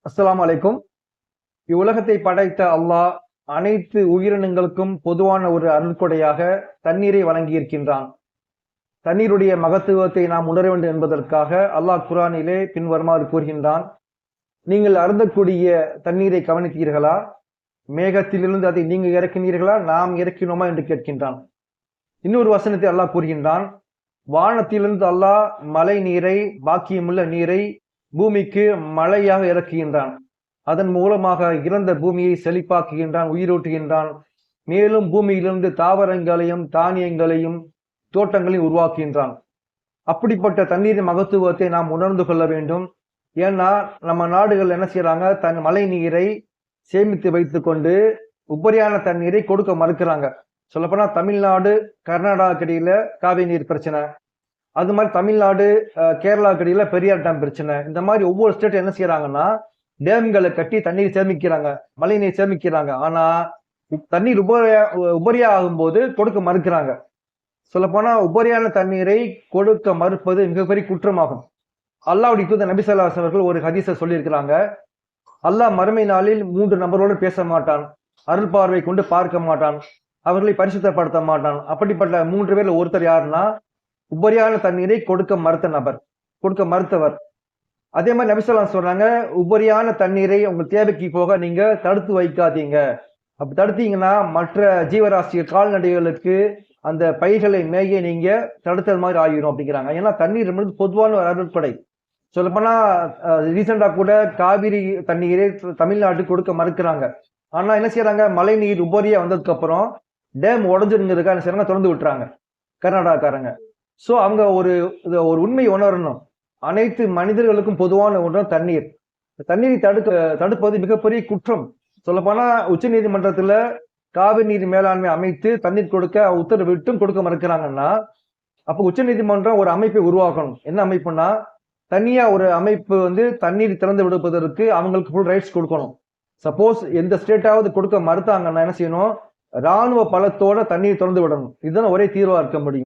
அஸ்ஸலாமு அலைக்கும். இவ்வுலகத்தை படைத்த அல்லாஹ் அனைத்து உயிரினங்களுக்கும் பொதுவான ஒரு அருள்கொடையாக தண்ணீரை வழங்கியிருக்கின்றான். தண்ணீருடைய மகத்துவத்தை நாம் உணர வேண்டும் என்பதற்காக அல்லாஹ் குர்ஆனிலே பின்வருமாறு கூறுகின்றான். நீங்கள் அருந்தக்கூடிய தண்ணீரை கவனித்தீர்களா? மேகத்திலிருந்து அதை நீங்க இறக்கினீர்களா, நாம் இறக்கினோமா என்று கேட்கின்றான். இன்னொரு வசனத்தை அல்லாஹ் கூறுகின்றான், வானத்திலிருந்து அல்லாஹ் மழை நீரை, பாக்கியமுள்ள நீரை பூமிக்கு மழையாக இறக்குகின்றான். அதன் மூலமாக இறந்த பூமியை செழிப்பாக்குகின்றான், உயிரூட்டுகின்றான். மேலும் பூமியிலிருந்து தாவரங்களையும் தானியங்களையும் தோட்டங்களையும் உருவாக்குகின்றான். அப்படிப்பட்ட தண்ணீரின் மகத்துவத்தை நாம் உணர்ந்து கொள்ள வேண்டும். ஏன்னா நம்ம நாடுகள் என்ன செய்யறாங்க, தன் மழை நீரை சேமித்து வைத்துக் கொண்டு உபரியான தண்ணீரை கொடுக்க மறுக்கிறாங்க. சொல்லப்போனா தமிழ்நாடு கர்நாடகா இடையில காவிரி நீர் பிரச்சனை, அது மாதிரி தமிழ்நாடு கேரளா இடையில பெரியார் டேம் பிரச்சனை. இந்த மாதிரி ஒவ்வொரு ஸ்டேட் என்ன செய்யறாங்கன்னா டேம்களை கட்டி தண்ணீர் சேமிக்கிறாங்க, மழை நீர் சேமிக்கிறாங்க. ஆனா தண்ணீர் உபரியா ஆகும்போது கொடுக்க மறுக்கிறாங்க. சொல்ல போனா உபரியான தண்ணீரை கொடுக்க மறுப்பது மிகப்பெரிய குற்றமாகும். அல்லாஹ்வுடைய தூதர் நபி ஸல்லல்லாஹு அலைஹி வஸல்லம் ஒரு ஹதீஸை சொல்லியிருக்கிறாங்க. அல்லாஹ் மறுமை நாளில் 3 நபரோடு பேச மாட்டான், அருள் பார்வை கொண்டு பார்க்க மாட்டான், அவர்களை பரிசுத்தப்படுத்த மாட்டான். அப்படிப்பட்ட 3 பேர்ல ஒருத்தர் யாருன்னா உபரியான தண்ணீரை கொடுக்க மறுத்தவர். அதே மாதிரி நபி ஸல்லல்லாஹு அலைஹி வஸல்லம் சொல்றாங்க, உபரியான தண்ணீரை உங்க தேவைக்கு போக நீங்க தடுத்து வைக்காதீங்க. அப்படி தடுத்தீங்கன்னா மற்ற ஜீவராசி கால்நடைகளுக்கு அந்த பயிர்களை மேய நீங்க தடுத்தது மாதிரி ஆகிரும் அப்படிங்கிறாங்க. ஏன்னா தண்ணீர் என்பது பொதுவான ஒரு அருட்படை. சொல்லப்போனா ரீசெண்டா கூட காவிரி தண்ணீரை தமிழ்நாட்டுக்கு கொடுக்க மறுக்கிறாங்க. ஆனா என்ன செய்யறாங்க, மழை நீர் உபரியா வந்ததுக்கு அப்புறம் டேம் உடஞ்சிருங்கிறதுக்காக என்ன செய்யறாங்க, திறந்து விட்டுறாங்க கர்நாடகாக்காரங்க. சோ அவங்க ஒரு உண்மை உணரணும். அனைத்து மனிதர்களுக்கும் பொதுவான ஒன்று தண்ணீர். தண்ணீரை தடுப்பது மிகப்பெரிய குற்றம். சொல்லப்போனா உச்ச நீதிமன்றத்துல காவிரி நீர் மேலாண்மை அமைத்து தண்ணீர் கொடுக்க உத்தரவிட்டும் கொடுக்க மறுக்கிறாங்கன்னா, அப்ப உச்ச நீதிமன்றம் ஒரு அமைப்பை உருவாக்கணும். என்ன அமைப்புனா, தனியா ஒரு அமைப்பு தண்ணீர் திறந்து விடுப்பதற்கு அவங்களுக்கு ஃபுல் ரைட்ஸ் கொடுக்கணும். சப்போஸ் எந்த ஸ்டேட்டாவது கொடுக்க மறுத்தாங்கன்னா என்ன செய்யணும், ராணுவ பலத்தோட தண்ணீர் திறந்து விடணும். இதுதான் ஒரே தீர்வா இருக்க முடியும்.